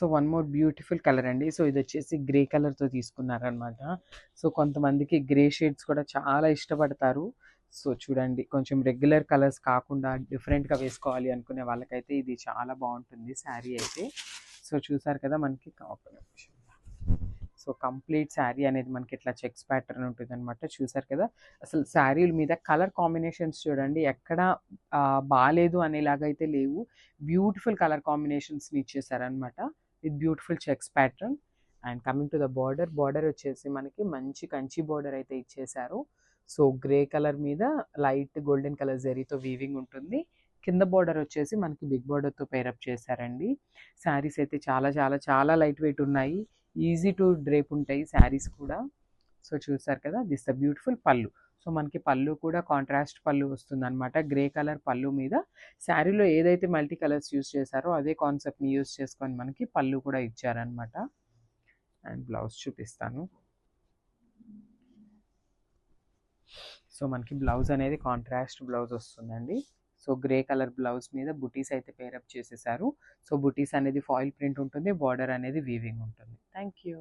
So one more beautiful colour అండి. So ఇది వచ్చేసి గ్రే కలర్తో తీసుకున్నారనమాట. సో కొంతమందికి గ్రే షేడ్స్ కూడా చాలా ఇష్టపడతారు. సో చూడండి, కొంచెం రెగ్యులర్ కలర్స్ కాకుండా డిఫరెంట్గా వేసుకోవాలి అనుకునే వాళ్ళకైతే ఇది చాలా బాగుంటుంది శారీ అయితే. సో చూసారు కదా మనకి సో కంప్లీట్ శారీ అనేది మనకి ఇట్లా చెక్స్ ప్యాటర్న్ ఉంటుంది అనమాట. చూసారు కదా, అసలు శారీల మీద కలర్ కాంబినేషన్స్ చూడండి, ఎక్కడ బాగాలేదు అనేలాగా అయితే లేవు. బ్యూటిఫుల్ కలర్ కాంబినేషన్స్ని ఇచ్చేసారనమాట with beautiful checks pattern. And coming to the border వచ్చేసి మనకి మంచి కంచి బార్డర్ అయితే ఇచ్చేసారు. సో గ్రే కలర్ మీద లైట్ గోల్డెన్ కలర్ జరీతో వీవింగ్ ఉంటుంది. కింద బార్డర్ వచ్చేసి మనకి బిగ్ బార్డర్తో పేరప్ చేశారండి. శారీస్ అయితే చాలా చాలా చాలా లైట్ వెయిట్ ఉన్నాయి, ఈజీ టు డ్రేప్ ఉంటాయి శారీస్ కూడా. సో చూసారు కదా, దిస్ ద బ్యూటిఫుల్ పళ్ళు. సో మనకి పళ్ళు కూడా కాంట్రాస్ట్ పళ్ళు వస్తుంది అనమాట. గ్రే కలర్ పళ్ళు మీద శారీలో ఏదైతే మల్టీ కలర్స్ యూస్ చేశారో అదే కాన్సెప్ట్ని యూస్ చేసుకొని మనకి పళ్ళు కూడా ఇచ్చారనమాట. అండ్ బ్లౌజ్ చూపిస్తాను. సో మనకి బ్లౌజ్ అనేది కాంట్రాస్ట్ బ్లౌజ్ వస్తుందండి. సో గ్రే కలర్ బ్లౌజ్ మీద బుటీస్ అయితే పేరప్ చేసేసారు. సో బుటీస్ అనేది ఫాయిల్ ప్రింట్ ఉంటుంది, బార్డర్ అనేది వీవింగ్ ఉంటుంది. Thank you.